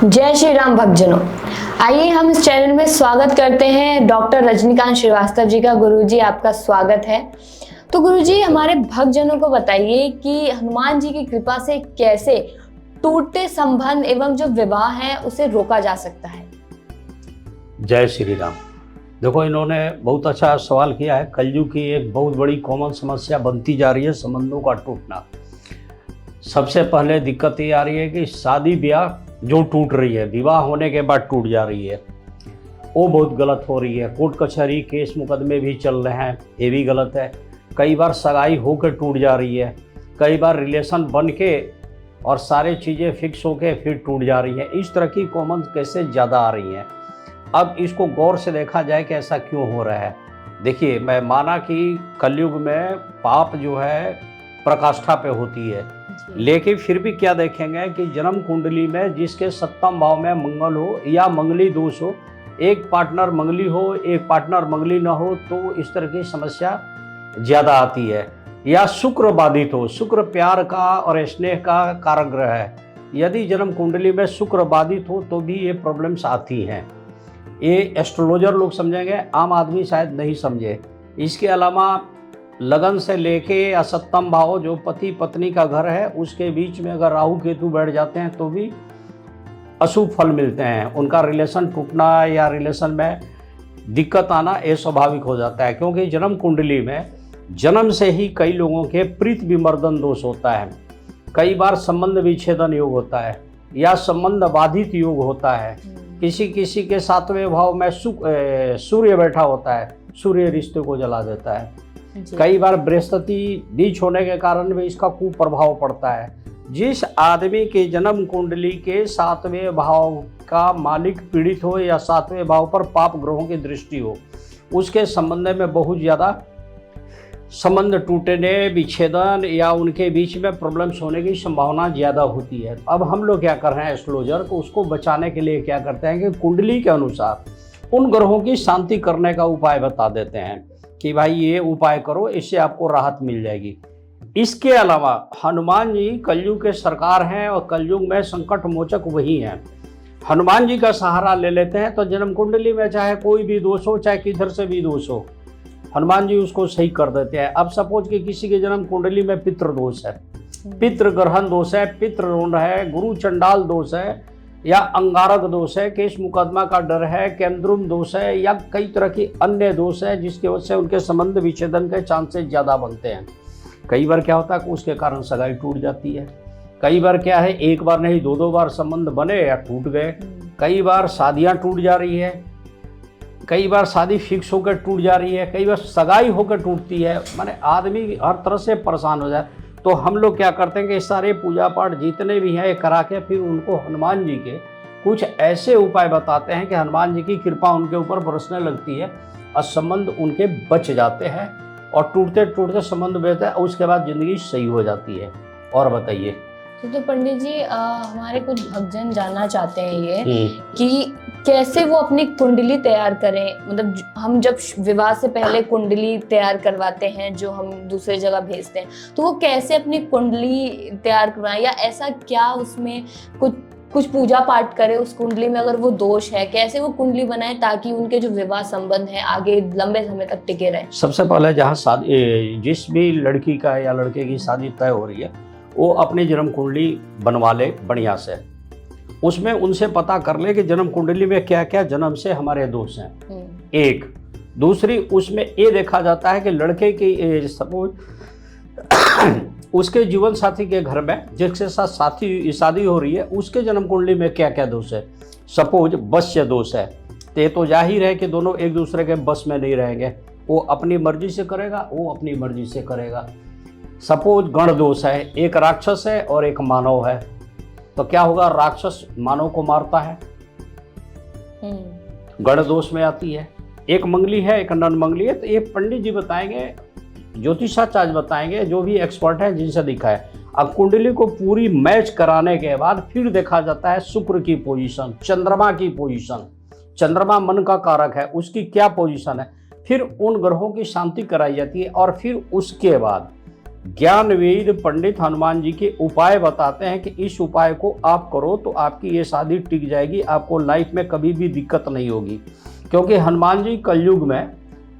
जय श्री राम भक्तजनों, आइए हम इस चैनल में स्वागत करते हैं डॉक्टर रजनीकांत श्रीवास्तव जी का। गुरुजी आपका स्वागत है। तो गुरुजी हमारे भक्तजनों को बताइए कि हनुमान जी की कृपा से कैसे टूटते संबंध एवं जो विवाह है उसे रोका जा सकता है। जय श्री राम। देखो, इन्होंने बहुत अच्छा सवाल किया है। कलयुग की एक बहुत बड़ी कॉमन समस्या बनती जा रही है संबंधों का टूटना। सबसे पहले दिक्कत ये आ रही है कि शादी ब्याह जो टूट रही है, विवाह होने के बाद टूट जा रही है, वो बहुत गलत हो रही है। कोर्ट कचहरी केस मुकदमे भी चल रहे हैं, ये भी गलत है। कई बार सगाई होकर टूट जा रही है, कई बार रिलेशन बन के और सारे चीज़ें फिक्स होके फिर टूट जा रही है। इस तरह की कॉमन केसेस ज़्यादा आ रही हैं। अब इसको गौर से देखा जाए कि ऐसा क्यों हो रहा है। देखिए, मैं माना कि कलयुग में पाप जो है प्रकाष्ठा पे होती है, लेकिन फिर भी क्या देखेंगे कि जन्म कुंडली में जिसके सप्तम भाव में मंगल हो या मंगली दोष हो, एक पार्टनर मंगली हो एक पार्टनर मंगली न हो, तो इस तरह की समस्या ज़्यादा आती है। या शुक्र बाधित हो, शुक्र प्यार का और स्नेह का कारक ग्रह है, यदि जन्म कुंडली में शुक्र बाधित हो तो भी ये प्रॉब्लम्स आती हैं। ये एस्ट्रोलॉजर लोग समझेंगे, आम आदमी शायद नहीं समझे। इसके अलावा लगन से लेके असप्तम भाव जो पति पत्नी का घर है उसके बीच में अगर राहु केतु बैठ जाते हैं तो भी अशुभ फल मिलते हैं। उनका रिलेशन टूटना या रिलेशन में दिक्कत आना ये स्वाभाविक हो जाता है, क्योंकि जन्म कुंडली में जन्म से ही कई लोगों के प्रीत विमर्दन दोष होता है। कई बार संबंध विच्छेदन योग होता है या संबंध बाधित योग होता है। किसी किसी के सातवें भाव में सूर्य बैठा होता है, सूर्य रिश्ते को जला देता है। कई बार बृहस्पति नीच होने के कारण भी इसका कुप्रभाव पड़ता है। जिस आदमी के जन्म कुंडली के सातवें भाव का मालिक पीड़ित हो या सातवें भाव पर पाप ग्रहों की दृष्टि हो, उसके संबंध में बहुत ज़्यादा संबंध टूटने, विच्छेदन या उनके बीच में प्रॉब्लम्स होने की संभावना ज़्यादा होती है। अब हम लोग क्या कर रहे हैं, एस्ट्रोलॉजर को उसको बचाने के लिए क्या करते हैं कि कुंडली के अनुसार उन ग्रहों की शांति करने का उपाय बता देते हैं कि भाई ये उपाय करो, इससे आपको राहत मिल जाएगी। इसके अलावा हनुमान जी कलयुग के सरकार हैं और कलयुग में संकट मोचक वही हैं। हनुमान जी का सहारा ले लेते हैं तो जन्म कुंडली में चाहे कोई भी दोष हो, चाहे किधर से भी दोष हो, हनुमान जी उसको सही कर देते हैं। अब सपोज कि किसी के जन्म कुंडली में पितृ दोष है, पितृ ग्रहण दोष है, पितृ ऋण है, गुरु चंडाल दोष है या अंगारक दोष है, केस मुकदमा का डर है, केंद्रुम दोष है या कई तरह की अन्य दोष है, जिसकी वजह से उनके संबंध विच्छेदन के चांसेस ज़्यादा बनते हैं। कई बार क्या होता है कि उसके कारण सगाई टूट जाती है। कई बार क्या है, एक बार नहीं दो बार संबंध बने या टूट गए। कई बार शादियाँ टूट जा रही है, कई बार शादी फिक्स होकर टूट जा रही है, कई बार सगाई होकर टूटती है। माने आदमी हर तरह से परेशान हो जाए। तो हम लोग क्या करते हैं कि सारे पूजा पाठ जितने भी हैं ये करा के फिर उनको हनुमान जी के कुछ ऐसे उपाय बताते हैं कि हनुमान जी की कृपा उनके ऊपर बरसने लगती है और संबंध उनके बच जाते हैं और टूटते टूटते संबंध बचते हैं और उसके बाद ज़िंदगी सही हो जाती है। और बताइए। तो पंडित जी, हमारे कुछ भक्तजन जानना चाहते हैं ये कि कैसे वो अपनी कुंडली तैयार करें। मतलब हम जब विवाह से पहले कुंडली तैयार करवाते हैं जो हम दूसरे जगह भेजते हैं, तो वो कैसे अपनी कुंडली तैयार करवाएं, या ऐसा क्या उसमें कुछ पूजा पाठ करें उस कुंडली में अगर वो दोष है, कैसे वो कुंडली बनाएं ताकि उनके जो विवाह संबंध है आगे लंबे समय तक टिके रहे। सबसे पहले जहाँ शादी, जिस भी लड़की का या लड़के की शादी तय हो रही है, वो अपनी जन्म कुंडली बनवा ले बढ़िया से। उसमें उनसे पता कर ले कि जन्म कुंडली में क्या क्या जन्म से हमारे दोष हैं। एक दूसरी, उसमें ये देखा जाता है कि लड़के की सपोज उसके जीवन साथी के घर में जिसके साथ शादी हो रही है उसके जन्म कुंडली में क्या क्या दोष है। सपोज वश्य दोष है तो जाहिर है कि दोनों एक दूसरे के बस में नहीं रहेंगे, वो अपनी मर्जी से करेगा, वो अपनी मर्जी से करेगा। सपोज गण दोष है, एक राक्षस है और एक मानव है, तो क्या होगा, राक्षस मानव को मारता है, गण दोष में आती है। एक मंगली है एक नन मंगली है, तो ये पंडित जी बताएंगे, ज्योतिषाचार्य बताएंगे, जो भी एक्सपर्ट हैं जिनसे दिखा है। अब कुंडली को पूरी मैच कराने के बाद फिर देखा जाता है शुक्र की पोजीशन, चंद्रमा की पोजीशन, चंद्रमा मन का कारक है, उसकी क्या पोजीशन है, फिर उन ग्रहों की शांति कराई जाती है और फिर उसके बाद ज्ञानवेद पंडित हनुमान जी के उपाय बताते हैं कि इस उपाय को आप करो तो आपकी ये शादी टिक जाएगी, आपको लाइफ में कभी भी दिक्कत नहीं होगी। क्योंकि हनुमान जी कलयुग में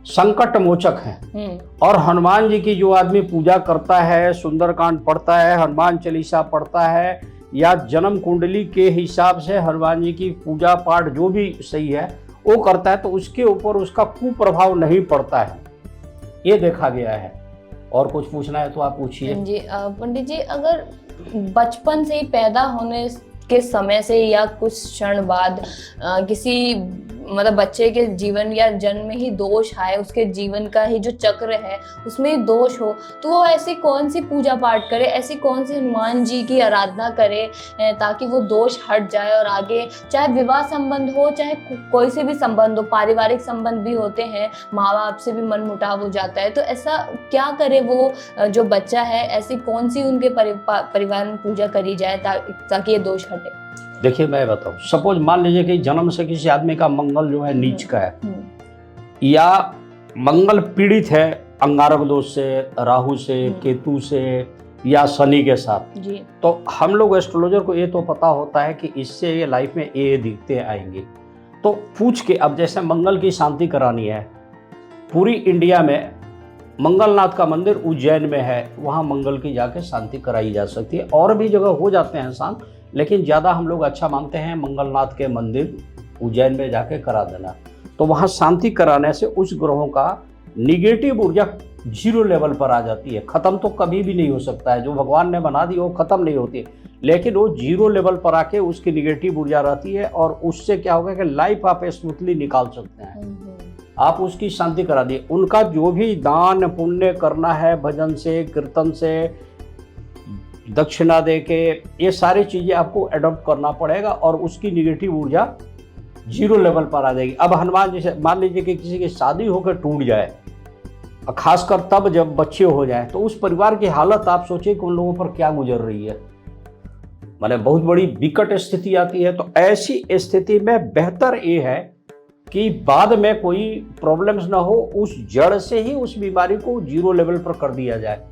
संकट मोचक हैं। और हनुमान जी की जो आदमी पूजा करता है, सुंदरकांड पढ़ता है, हनुमान चालीसा पढ़ता है, या जन्म कुंडली के हिसाब से हनुमान जी की पूजा पाठ जो भी सही है वो करता है, तो उसके ऊपर उसका कुप्रभाव नहीं पड़ता है, ये देखा गया है। और कुछ पूछना है तो आप पूछिए। जी पंडित जी, अगर बचपन से ही पैदा होने के समय से या कुछ क्षण बाद किसी मतलब बच्चे के जीवन या जन्म में ही दोष आए, उसके जीवन का ही जो चक्र है उसमें ही दोष हो, तो वो ऐसी कौन सी पूजा पाठ करे, ऐसी कौन सी हनुमान जी की आराधना करे ताकि वो दोष हट जाए और आगे चाहे विवाह संबंध हो, चाहे कोई से भी संबंध हो, पारिवारिक संबंध भी होते हैं, माँ बाप से भी मन मुटाव हो जाता है, तो ऐसा क्या करे वो जो बच्चा है, ऐसी कौन सी उनके परिवार में पूजा करी जाए ताकि ये दोष हटे? देखिए मैं बताऊं, सपोज मान लीजिए कि जन्म से किसी आदमी का मंगल जो है नीच का है, या मंगल पीड़ित है अंगारक दोष से, राहु से, केतु से, या शनि के साथ जी। तो हम लोग एस्ट्रोलॉजर को ये तो पता होता है कि इससे ये लाइफ में ये दिखते आएंगे। तो पूछ के, अब जैसे मंगल की शांति करानी है, पूरी इंडिया में मंगलनाथ का मंदिर उज्जैन में है, वहाँ मंगल की जाके शांति कराई जा सकती है। और भी जगह हो जाते हैं शांत, लेकिन ज़्यादा हम लोग अच्छा मानते हैं मंगलनाथ के मंदिर उज्जैन में जाके करा देना। तो वहाँ शांति कराने से उस ग्रहों का निगेटिव ऊर्जा 0 लेवल पर आ जाती है। ख़त्म तो कभी भी नहीं हो सकता है, जो भगवान ने बना दी वो ख़त्म नहीं होती, लेकिन वो 0 लेवल पर आके उसकी निगेटिव ऊर्जा रहती है, और उससे क्या होगा कि लाइफ आप स्मूथली निकाल सकते हैं। आप उसकी शांति करा दिए। उनका जो भी दान पुण्य करना है, भजन से, कीर्तन से, दक्षिणा दे के, ये सारी चीज़ें आपको अडॉप्ट करना पड़ेगा, और उसकी निगेटिव ऊर्जा 0 लेवल पर आ जाएगी। अब हनुमान जी से मान लीजिए कि किसी की शादी होकर टूट जाए, खासकर तब जब बच्चे हो जाए, तो उस परिवार की हालत आप सोचिए कि उन लोगों पर क्या गुजर रही है, माने बहुत बड़ी विकट स्थिति आती है। तो ऐसी स्थिति में बेहतर ये है कि बाद में कोई प्रॉब्लम्स ना हो, उस जड़ से ही उस बीमारी को 0 लेवल पर कर दिया जाए।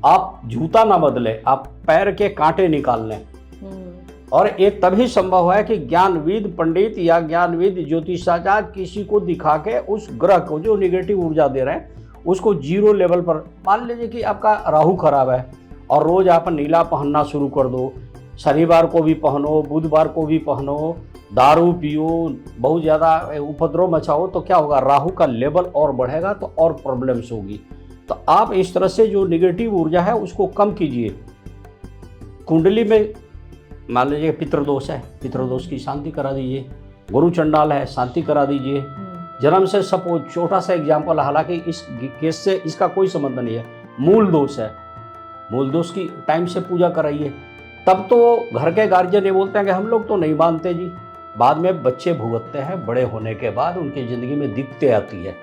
आप जूता ना बदले, आप पैर के कांटे निकाल लें। और ये तभी संभव है कि ज्ञानविद पंडित या ज्ञानविद ज्योतिषाचार्य किसी को दिखा के उस ग्रह को जो निगेटिव ऊर्जा दे रहे हैं उसको 0 लेवल पर, मान लीजिए कि आपका राहु खराब है और रोज आप नीला पहनना शुरू कर दो, शनिवार को भी पहनो, बुधवार को भी पहनो, दारू पियो, बहुत ज़्यादा उपद्रव मचाओ, तो क्या होगा, राहु का लेवल और बढ़ेगा, तो और प्रॉब्लम्स होगी। तो आप इस तरह से जो निगेटिव ऊर्जा है उसको कम कीजिए। कुंडली में मान लीजिए पितृदोष है, पितृदोष की शांति करा दीजिए। गुरु चंडाल है, शांति करा दीजिए। जन्म से सपोज, छोटा सा एग्जाम्पल, हालांकि इस केस से इसका कोई संबंध नहीं है, मूल दोष है, मूल दोष की टाइम से पूजा कराइए। तब तो घर के गार्जियन ये बोलते हैं कि हम लोग तो नहीं मानते जी, बाद में बच्चे भुगतते हैं, बड़े होने के बाद उनकी ज़िंदगी में दिक्कतें आती है।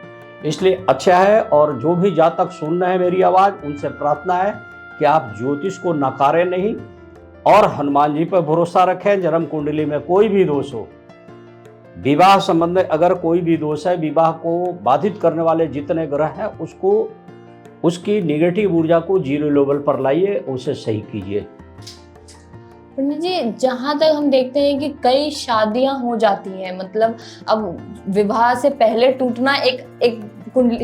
इसलिए अच्छा है, और जो भी जातक सुन रहे हैं मेरी आवाज़, उनसे प्रार्थना है कि आप ज्योतिष को नकारें नहीं और हनुमान जी पर भरोसा रखें। जन्म कुंडली में कोई भी दोष हो, विवाह संबंध अगर कोई भी दोष है, विवाह को बाधित करने वाले जितने ग्रह हैं उसको, उसकी निगेटिव ऊर्जा को 0 लेवल पर लाइए, उसे सही कीजिए। पंडित जी, जहाँ तक हम देखते हैं कि कई शादियां हो जाती हैं, मतलब अब विवाह से पहले टूटना एक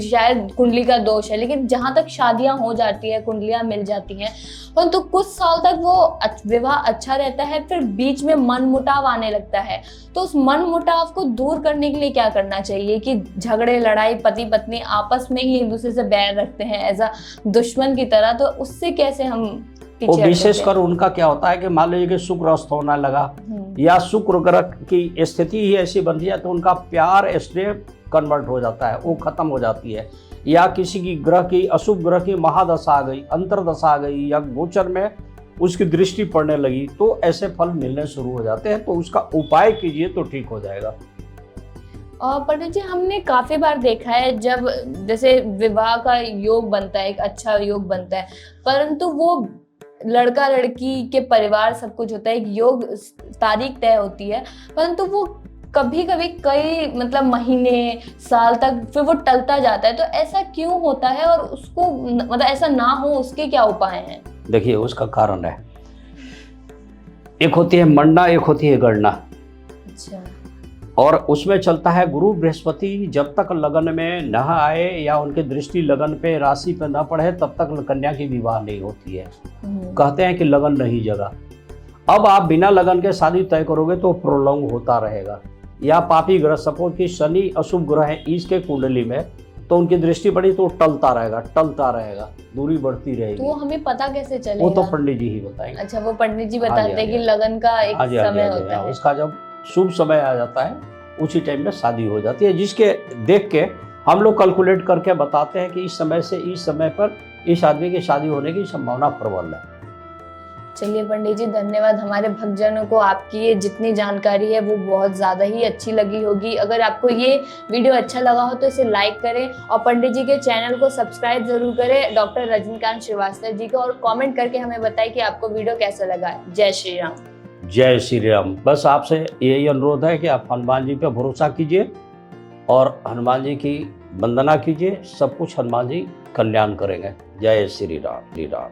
शायद कुंडली का दोष है, लेकिन जहाँ तक शादियां हो जाती है, कुंडलियां मिल जाती हैं, परंतु कुछ साल तक वो विवाह अच्छा रहता है, फिर बीच में मन मुटाव आने लगता है। तो उस मन मुटाव को दूर करने के लिए क्या करना चाहिए कि झगड़े लड़ाई पति पत्नी आपस में ही एक दूसरे से बैर रखते हैं एज अ दुश्मन की तरह, तो उससे कैसे हम वो विशेषकर उनका क्या होता है कि मान लीजिए कि शुक्र अस्त होने लगा या शुक्र ग्रह की स्थिति ही ऐसी बनती है, तो उनका प्यार इसलिए कन्वर्ट हो जाता है, वो खत्म हो जाती है। या किसी की ग्रह की, अशुभ ग्रह की महादशा आ गई, अंतरदशा आ गई, या गोचर में उसकी दृष्टि पड़ने लगी, तो ऐसे फल मिलने शुरू हो जाते हैं। तो उसका उपाय कीजिए तो ठीक हो जाएगा। और पंडित जी, हमने काफी बार देखा है जब जैसे विवाह का योग बनता है, एक अच्छा योग बनता है, परंतु वो लड़का लड़की के परिवार सब कुछ होता है, एक योग तारीख तय होती है, परंतु वो कभी कभी कई मतलब महीने साल तक फिर वो टलता जाता है, तो ऐसा क्यों होता है और उसको मतलब ऐसा ना हो उसके क्या उपाय हैं? देखिए उसका कारण है, एक होती है मंडा, एक होती है गणना। अच्छा। और उसमें चलता है गुरु बृहस्पति जब तक लगन में न आए या उनकी दृष्टि लगन पे राशि पे न पड़े तब तक कन्या की विवाह नहीं होती है। कहते हैं कि लगन नहीं जगा। अब आप बिना लगन के शादी तय करोगे तो प्रोलॉन्ग होता रहेगा। या पापी ग्रह, सपोज कि शनि अशुभ ग्रह है इसके कुंडली में, तो उनकी दृष्टि पड़ी तो टलता रहेगा, दूरी बढ़ती रहेगी। तो वो हमें पता कैसे चलेगा? वो तो पंडित जी ही बताएंगे। अच्छा, वो पंडित जी बताते हैं कि लगन का एक समय होता है। उसका जब शुभ समय आ जाता है उसी टाइम में शादी हो जाती है, जिसके देख के हम लोग कैलकुलेट करके बताते हैं कि इस समय से इस समय पर इस आदमी की शादी होने की संभावना प्रबल है। चलिए पंडित जी, धन्यवाद। हमारे भक्तजनों को आपकी ये जितनी जानकारी है वो बहुत ज़्यादा ही अच्छी लगी होगी। अगर आपको ये वीडियो अच्छा लगा हो तो इसे लाइक करें और पंडित जी के चैनल को सब्सक्राइब जरूर करें, डॉक्टर रजनीकांत श्रीवास्तव जी को, और कमेंट करके हमें बताएं कि आपको वीडियो कैसा लगा। जय श्री राम। जय श्री राम। बस आपसे यही अनुरोध है कि आप हनुमान जी पर भरोसा कीजिए और हनुमान जी की वंदना कीजिए, सब कुछ हनुमान जी कल्याण करेंगे। जय श्री राम। श्री राम।